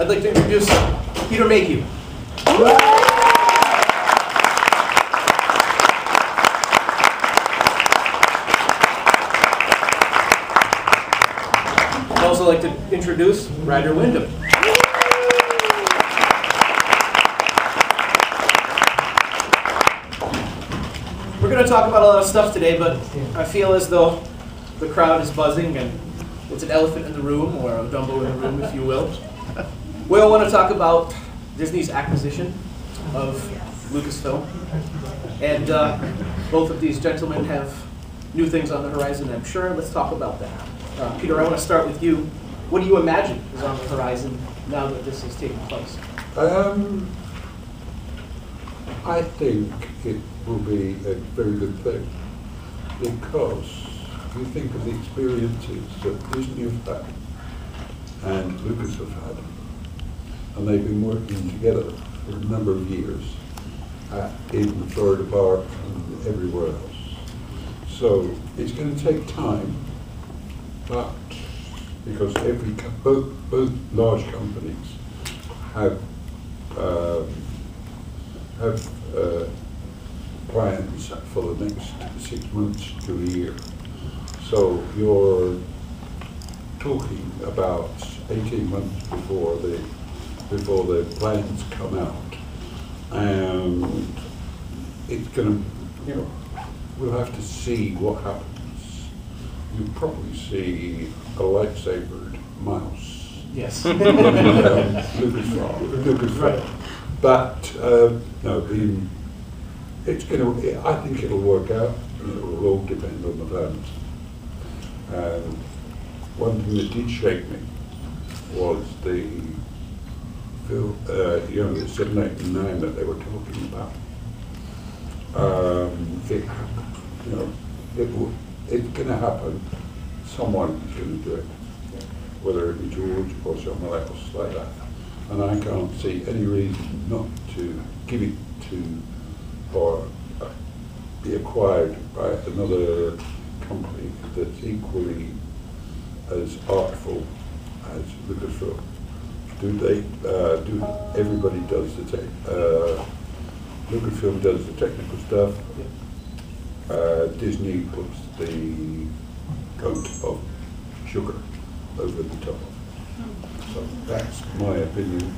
I'd like to introduce Peter Mayhew. I'd also like to introduce Ryder Windham. We're going to talk about a lot of stuff today, but I feel as though the crowd is buzzing and it's an elephant in the room, or a Dumbo in the room, if you will. We all want to talk about Disney's acquisition of Lucasfilm. And both of these gentlemen have new things on the horizon, I'm sure. Let's talk about that. Peter, I want to start with you. What do you imagine is on the horizon now that this is taking place? I think it will be a very good thing, because you think of the experiences that Disney have had and Lucas have had, and they've been working together for a number of years in Florida Park and everywhere else. So it's going to take time, but because both large companies have plans for the next 6 months to a year. So you're talking about 18 months before the plans come out, and it's going to, we'll have to see what happens. You'll probably see a lightsabered mouse. Yes. Lucasfilm. Right. But no, it's going to. I think it'll work out. It will all depend on the plans. One thing that did shake me was the film, the 789 that they were talking about. It's going to happen. Someone is going to do it, whether it be George or someone else like that. And I can't see any reason not to give it to or be acquired by another company that's equally as artful as Lucasfilm. Everybody does the Lucasfilm does the technical stuff. Disney puts the coat of sugar over the top. So that's my opinion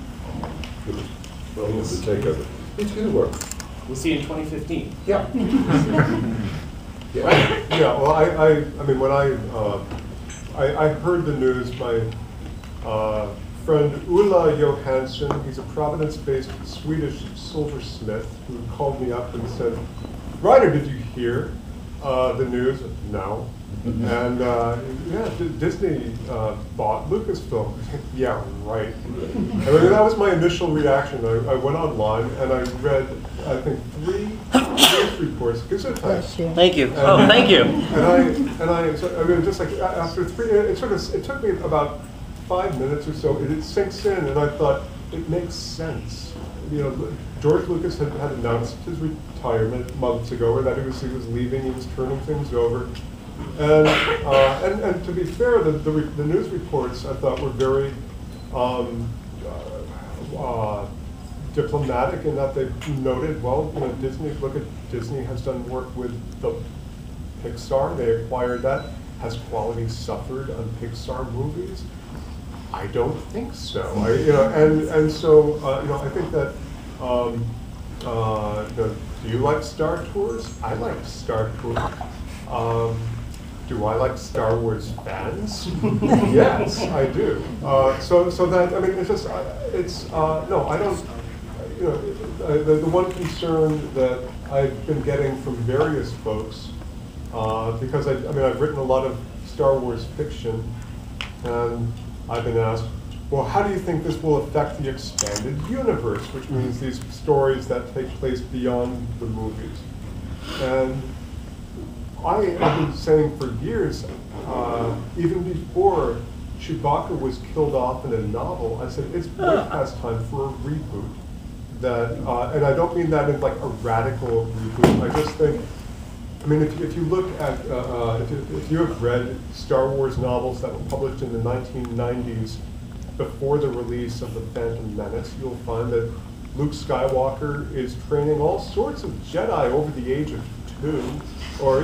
on the takeover. It's going to work. We'll see in 2015. Yeah. Yeah. Yeah. Well, I mean, when I heard the news, my friend Ulla Johansson, he's a Providence-based Swedish silversmith, who called me up and said, "Ryder, did you hear the news?" No. And yeah, Disney bought Lucasfilm. Yeah, right. I mean, that was my initial reaction. I went online and I read, I think, 3 news reports. Thank you. Thank you. And I mean, just like after 3, it took me about 5 minutes or so. It sinks in, and I thought it makes sense. You know, George Lucas had announced his retirement months ago, or that he was leaving. He was turning things over. And to be fair, the news reports I thought were very diplomatic in that they noted, well, you know, Disney has done work with the Pixar. They acquired that. Has quality suffered on Pixar movies? I don't think so. And so I think that. Do you like Star Tours? I like Star Tours. Do I like Star Wars fans? Yes, I do. So that, I mean, it's just, no, I don't, the one concern that I've been getting from various folks, because I've written a lot of Star Wars fiction, and I've been asked, well, how do you think this will affect the expanded universe, which means these stories that take place beyond the movies? And I have been saying for years, even before Chewbacca was killed off in a novel, I said it's way past time for a reboot. That, and I don't mean that in like a radical reboot. I just think, I mean, if you look at, if you have read Star Wars novels that were published in the 1990s, before the release of The Phantom Menace, you'll find that Luke Skywalker is training all sorts of Jedi over the age of 2, or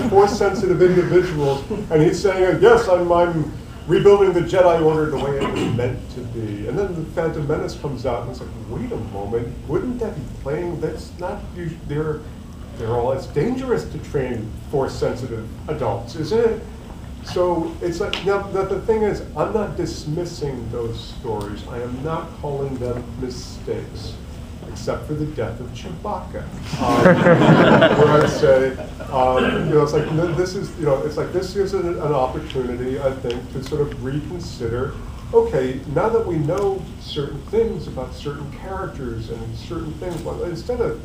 force-sensitive individuals, and he's saying, yes, I'm rebuilding the Jedi Order the way it was meant to be. And then The Phantom Menace comes out, and it's like, wait a moment, wouldn't that be playing? That's not, they're all, it's dangerous to train force-sensitive adults, isn't it? So it's like, now the thing is, I'm not dismissing those stories. I am not calling them mistakes, except for the death of Chewbacca. Where I say, it's like, this is, it's like, this is an opportunity, I think, to sort of reconsider, okay, now that we know certain things about certain characters and certain things, well, instead of,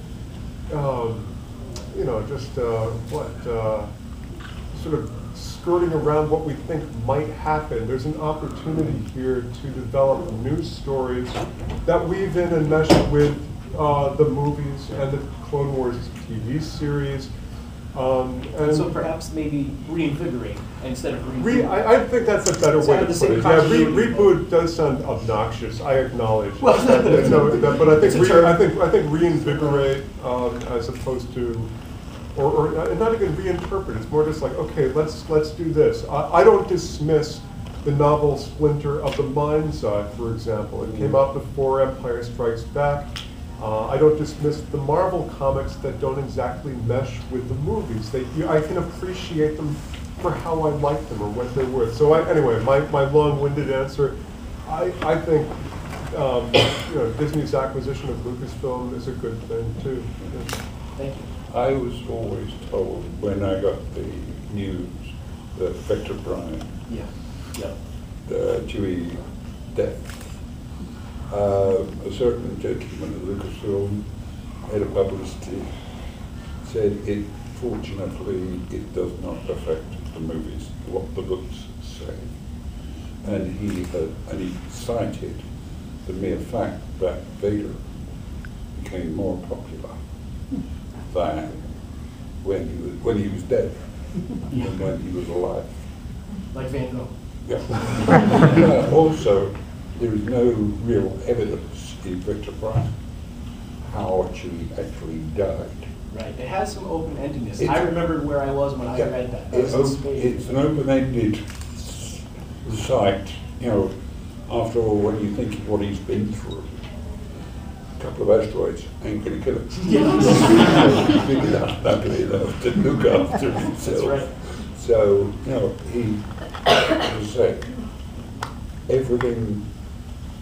sort of skirting around what we think might happen, there's an opportunity here to develop new stories that weave in and mesh with the movies and the Clone Wars TV series. And so perhaps maybe reinvigorate instead of reboot. I think that's a better way to put it. Yeah, reboot does sound obnoxious. I acknowledge. Well, but I think reinvigorate as opposed to, or not even reinterpret. It's more just like, okay, let's do this. I don't dismiss the novel Splinter of the Mind's Eye, for example. It came out before Empire Strikes Back. I don't dismiss the Marvel comics that don't exactly mesh with the movies. I can appreciate them for how I like them or what they're worth. So anyway, my long-winded answer, I think Disney's acquisition of Lucasfilm is a good thing too. Thank you. I was always told when I got the news that Vector Prime, the Chewie death, a certain gentleman at Lucasfilm, head of publicity, said fortunately it does not affect the movies, what the books say. And he cited the mere fact that Vader became more popular than when he was dead than when he was alive. Like Van Gogh. Yeah. Also, there is no real evidence in Victor Prime how she actually died. Right. It has some open-endedness. I remember where I was when I read that. It's an open-ended site. After all, when you think of what he's been through, a couple of asteroids ain't going to kill him. He's big enough, luckily enough, to look after himself. That's right. So, he, as I say, everything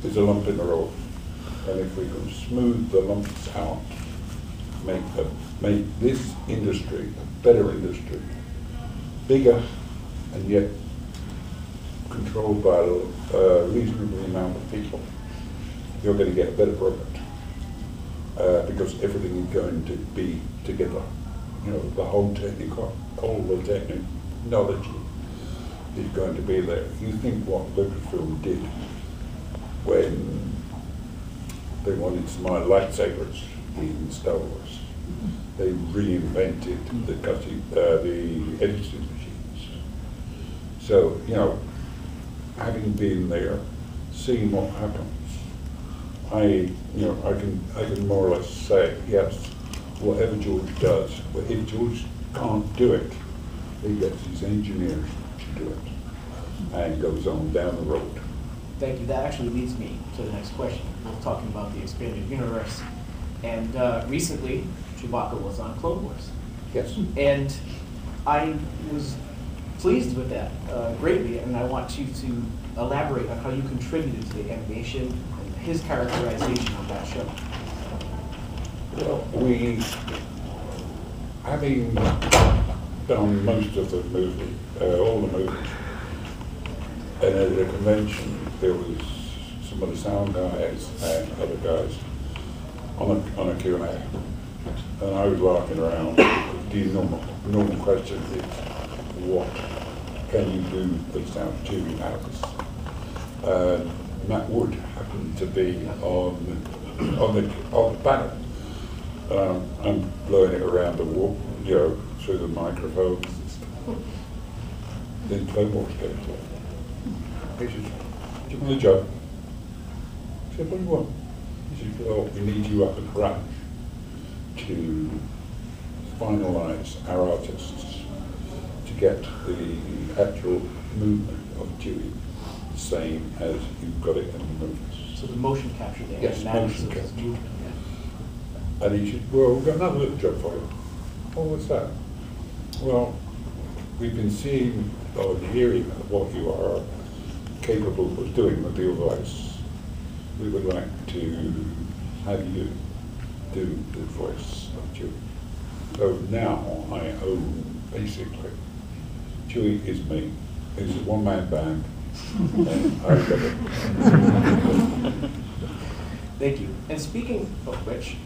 is a lump in the road. And if we can smooth the lumps out, make this industry a better industry, bigger and yet controlled by a reasonable amount of people, you're going to get a better product. Because everything is going to be together. The whole the technology is going to be there. You think what Lucasfilm did when they wanted some lightsabers in Star Wars. They reinvented the editing machines. So, having been there, seeing what happens, I can more or less say, yes, whatever George does, but if George can't do it, he gets his engineers to do it, and goes on down the road. Thank you. That actually leads me to the next question. We're talking about the expanded universe. And recently, Chewbacca was on Clone Wars. Yes. And I was pleased with that greatly, and I want you to elaborate on how you contributed to the animation and his characterization of that show. Well, having done most of the movie, all the movies, and at a convention, there was some of the sound guys and other guys on a Q&A. And I was walking around. The normal question is, what can you do that sounds Chewie hours? Matt Wood happened to be on the panel. I'm blowing it around the wall, through the microphones and stuff. Then Clone Wars came along. He says, give him the job. He said, what do you want? He said, well, we need you up at Grunge to finalise our artists to get the actual movement of Dewey the same as you've got it in the movies. So the motion capture there. Yes, and motion of this capture. movement, And he said, well, we've got another little job for you. Oh, what's that? Well, we've been seeing or hearing what you are capable of doing with your voice. We would like to have you do the voice of Dewey. So now I own, basically, Dewey is me. It's a one-man band, and I love it. Thank you. And speaking of which,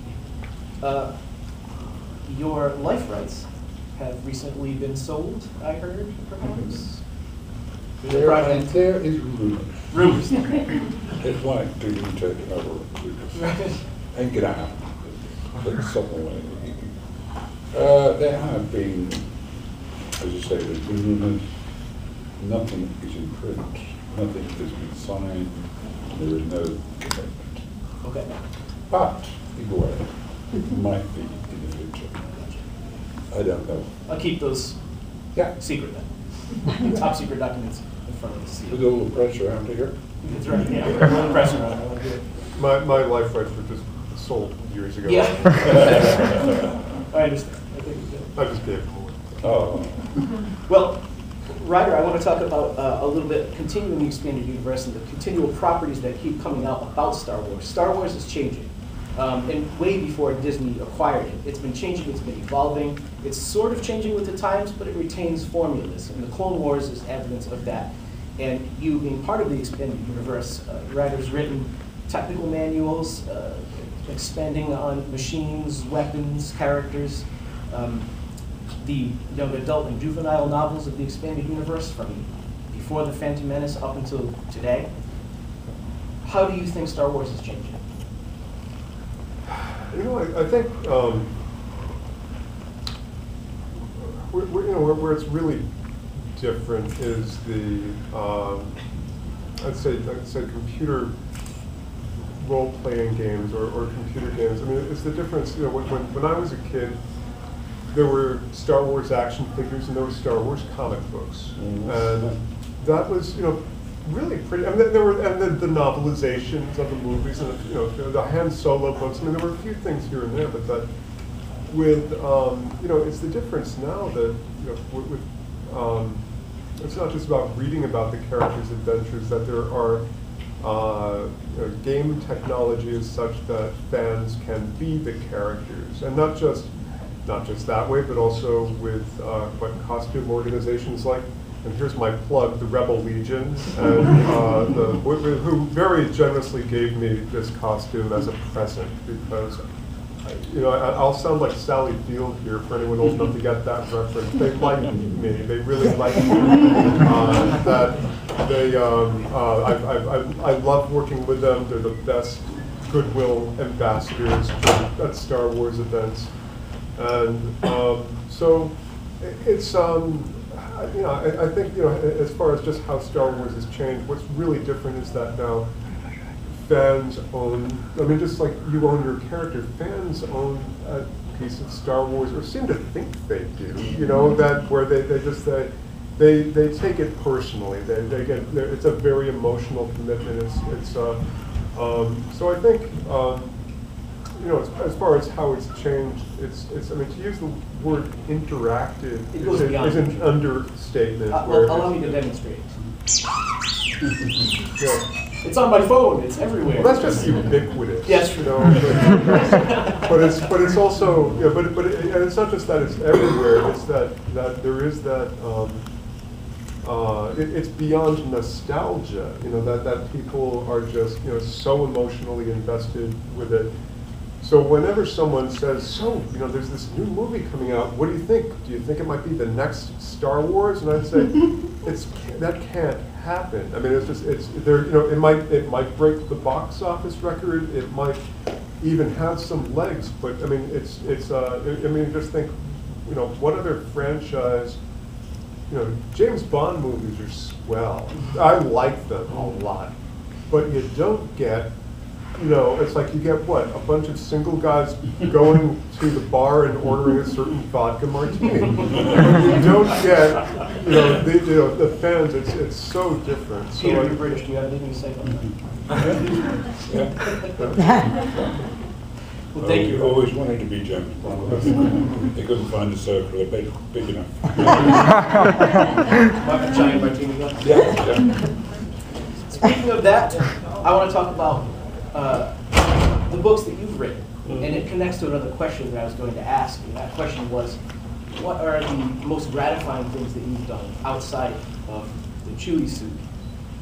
your life rights have recently been sold, I heard, perhaps? There is rumors. Rumors. It's like being taken over and get out. But somewhere. There have been, as you say, there's been rumors. Nothing is in print. Nothing has been signed. There is no commitment. Okay. But beware, it might be in the future. I don't know. I'll keep those secret then. Top secret documents in front of the seal. With all the pressure out here. That's right, yeah. All the pressure on it. My life rights were just sold years ago. Yeah. I understand. I think you did. I just gave them away. Oh. Well, Ryder, I want to talk about a little bit continuing the expanded universe and the continual properties that keep coming out about Star Wars. Star Wars is changing. And way before Disney acquired it. It's been changing, it's been evolving. It's sort of changing with the times, but it retains formulas. And the Clone Wars is evidence of that. And you being part of the expanded universe, Ryder's written technical manuals, expanding on machines, weapons, characters. The young adult and juvenile novels of the expanded universe from before The Phantom Menace up until today. How do you think Star Wars is changing? You know, I think where it's really different is the I'd say computer role-playing games or computer games. I mean, it's the difference. You know, when I was a kid, there were Star Wars action figures and there were Star Wars comic books, and that was really pretty. I mean, there were the novelizations of the movies and the Han Solo books. I mean, there were a few things here and there, but that with it's the difference now that with it's not just about reading about the characters' adventures, that there are game technology is such that fans can be the characters, and not just that way, but also with what costume organizations like. And here's my plug, the Rebel Legion, and who very generously gave me this costume as a present because, I'll sound like Sally Field here for anyone old enough to get that reference. They like me. They really like me. I love working with them. They're the best goodwill ambassadors at Star Wars events, and so it's. I think, as far as just how Star Wars has changed, what's really different is that now fans own, just like you own your character, fans own a piece of Star Wars, or seem to think they do, that where they take it personally. They get, it's a very emotional commitment. So I think, as far as how it's changed, it's to use the word interactive is an understatement. Allow me to demonstrate. It's on my phone. It's everywhere. Well, that's just ubiquitous. Yes, but it's also and it's not just that it's everywhere. It's that there is that. It's beyond nostalgia. That people are just so emotionally invested with it. So whenever someone says, there's this new movie coming out, what do you think? Do you think it might be the next Star Wars? And I'd say, that can't happen. It might break the box office record. It might even have some legs. But just think, what other franchise? James Bond movies are swell. I like them a lot. but you don't get, you know, it's like you get what? A bunch of single guys going to the bar and ordering a certain vodka martini. You don't get, the fans, it's so different. So Peter, you're British. Do you have anything to say about that? Well, thank you. Always wanted to be James Bond. They couldn't find a circle big enough. Giant martini. Yeah. Speaking of that, I want to talk about the books that you've written, and it connects to another question that I was going to ask. And that question was, what are the most gratifying things that you've done outside of the Chewy suit?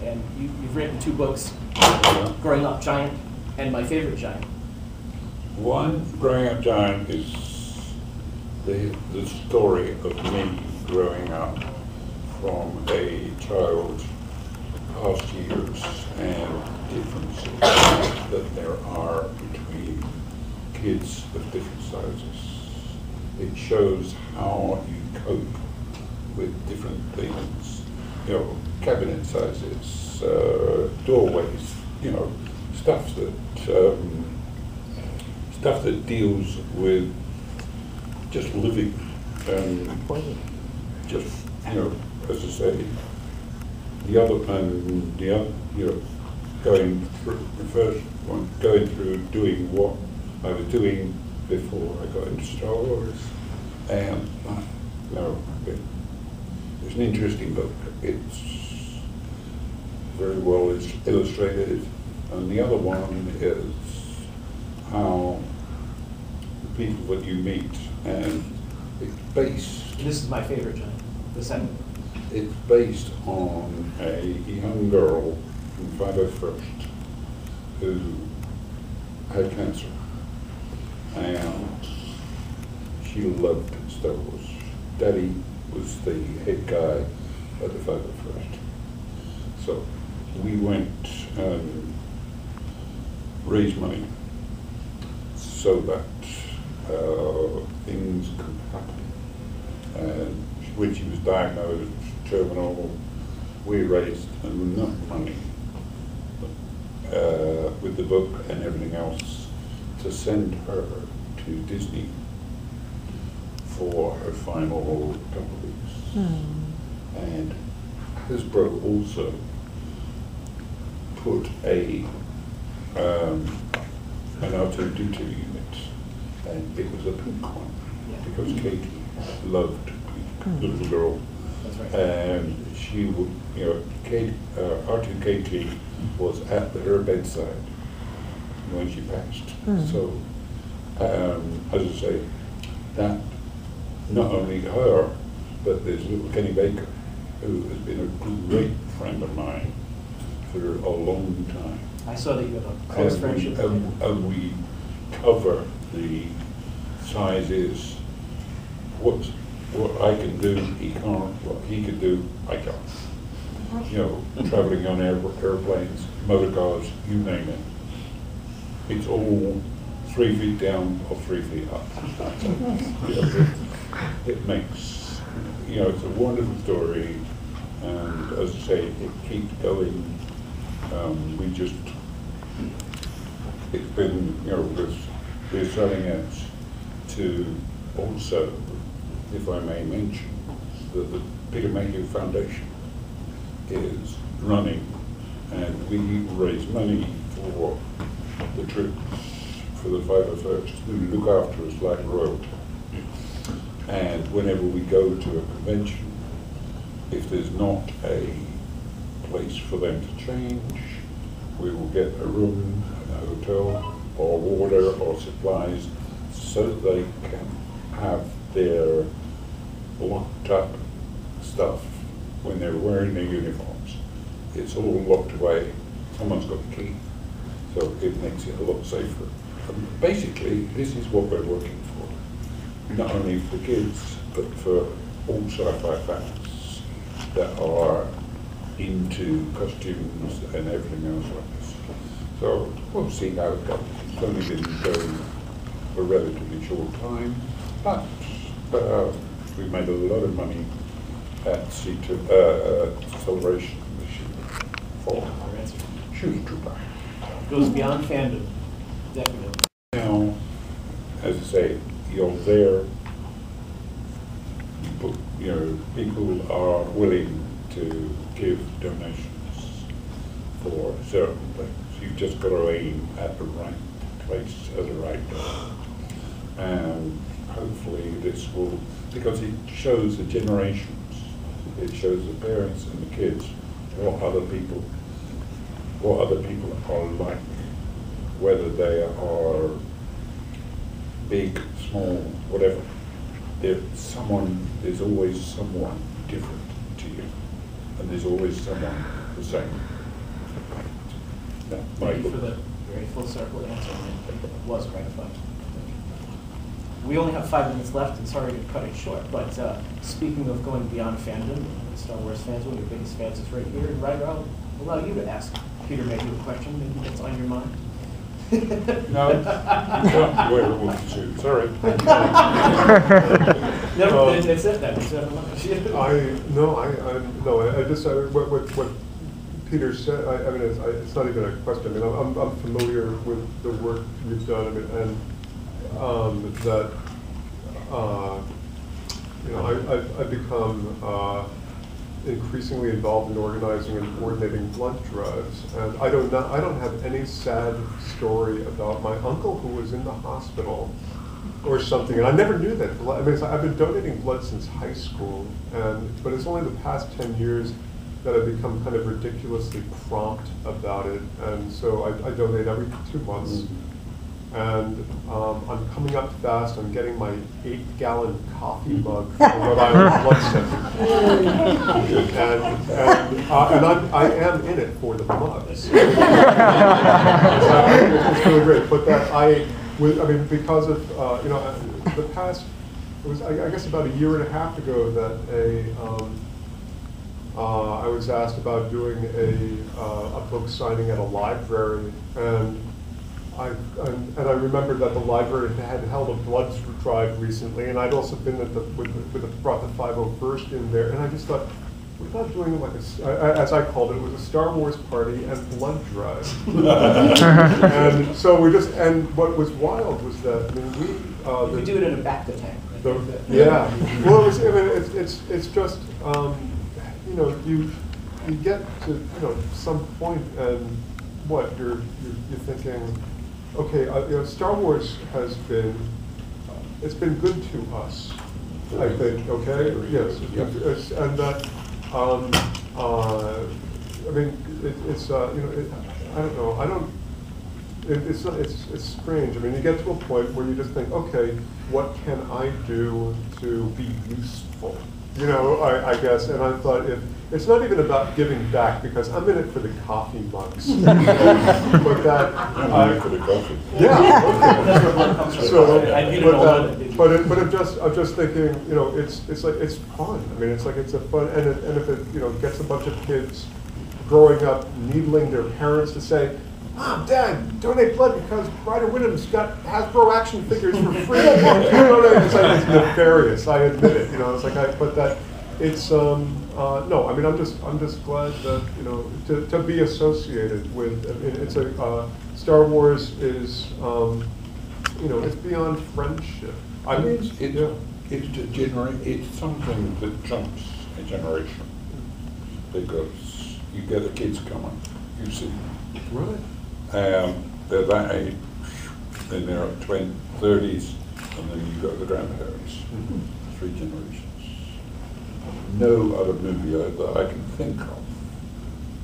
And you've written 2 books, Growing Up Giant and My Favorite Giant. One, Growing Up Giant, is the story of me growing up from a child, past years, and differences that there are between kids of different sizes. It shows how you cope with different things, cabinet sizes, doorways, stuff that deals with just living and just, as I say, going through the first one, going through doing what I was doing before I got into Star Wars, and it's an interesting book. It's very well illustrated, and the other one is how the people that you meet, and it's based. This is my favorite giant, the second. It's based on a young girl from 501st who had cancer, and she loved Star Wars. Daddy was the head guy at the 501st. So we went and raised money so that things could happen. And when she was diagnosed terminal, we raised enough money with the book and everything else to send her to Disney for her final couple of weeks. And Hasbro also put an R2-D2 unit, and it was a pink one because Katie loved pink, little girl. That's right. And she would, R2KT was at her bedside when she passed. So, as I say, that not only her, but there's little Kenny Baker, who has been a great friend of mine for a long time. I saw that you have a close friendship. And we cover the sizes. What I can do, he can't. What he can do, I can't. Traveling on airplanes, motor cars, you name it. It's all 3 feet down or 3 feet up. It makes, it's a wonderful story, and as I say, it keeps going. It's been, we're selling it to also, if I may mention, the Peter Mayhew Foundation is running, and we raise money for the troops, for the 501st, who look after us like royalty. And whenever we go to a convention, if there's not a place for them to change, we will get a room, a hotel, or water, or supplies, so they can have their locked up stuff when they're wearing their uniforms. It's all locked away. Someone's got the key, so it makes it a lot safer. And basically, this is what we're working for, not only for kids, but for all sci-fi fans that are into costumes and everything else like this. So we'll see how it goes. It's only been going for a relatively short time, but we've made a lot of money at Celebration this year. huge trooper. Goes beyond fandom, definitely. Now, as I say, you're there. People are willing to give donations for certain things. You've just got to aim at the right place at the right time. And hopefully this will, because it shows the generations, it shows the parents and the kids what other people are like, whether they are big, small, whatever. There's always someone different to you, and there's always someone the same. Thank you for the very full circle answer. It was quite fun. We only have 5 minutes left, and sorry to cut it short, but speaking of going beyond fandom, Star Wars fans, one of your biggest fans is right here, and Ryder, I'll allow you to ask Peter Mayhew a question, maybe that's on your mind. No, you can't wear a wolf suit, sorry. No, it's it then. What Peter said, I mean, it's not even a question. I mean, I'm familiar with the work you've done. I mean, and that, I've become increasingly involved in organizing and coordinating blood drives, and I don't have any sad story about my uncle who was in the hospital or something, and I never knew that. I mean, I've been donating blood since high school, but it's only the past 10 years that I've become kind of ridiculously prompt about it, and so I donate every 2 months. And I'm coming up fast. I'm getting my 8-gallon coffee mug from Rhode Island Blood Center, and I am in it for the mugs. It's really great. But because of the past, it was I guess about 1.5 years ago that I was asked about doing a book signing at a library, and I remembered that the library had held a blood drive recently, and I'd also been at brought the 501st in there, and I just thought, we're not doing like as I called it was a Star Wars party and blood drive. And so and what was wild was that, I mean, we do it in a back to tank. Yeah. Well, it's just, you get to, some point, and what, you're thinking, okay, Star Wars has been, it's been good to us, I think, okay? Yes, and that, I mean, I don't know, it's strange. I mean, you get to a point where you just think, okay, what can I do to be useful? I guess, and I thought, it's not even about giving back, because I'm in it for the coffee mugs. But that, I'm in it for the coffee. Yeah. I'm just thinking, it's like, it's fun. I mean, it's like, it's a fun, and if it, gets a bunch of kids growing up needling their parents to say, Mom, Dad, donate blood because Ryder Windham's got Hasbro action figures for free. It's like, it's nefarious. I admit it. It's like, but that it's no. I mean, I'm just glad that to be associated with. I mean, it's Star Wars is it's beyond friendship. I mean, it's something that jumps a generation, because you get the kids coming, you see. Right. They're that age, then they're up 20s, 30s, and then you've got the grandparents. 3 generations. No other movie that I can think of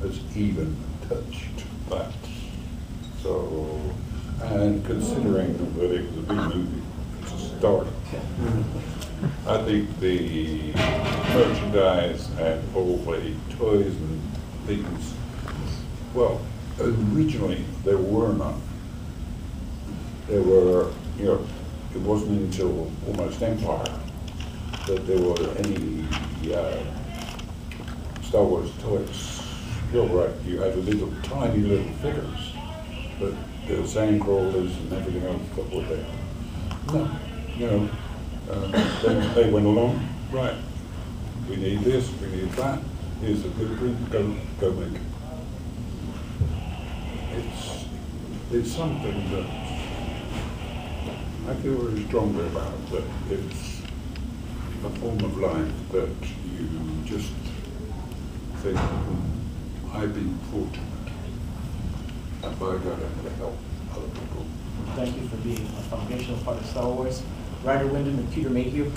has even touched that. So, and considering that it was a big movie, it's a start. I think the merchandise and all the toys and things, well, originally, there were none. There were, it wasn't until almost Empire that there were any Star Wars toys. You're right, you had tiny little figures, but the sand crawlers and everything else that were there. No, then they went along, right, we need this, we need that, here's the blueprint, go make it. it's something that I feel very strongly about, that it's a form of life that you just think, I've been fortunate, and by God I'm going to help other people. Thank you for being a foundational part of Star Wars. Ryder, Windham, and Peter Mayhew.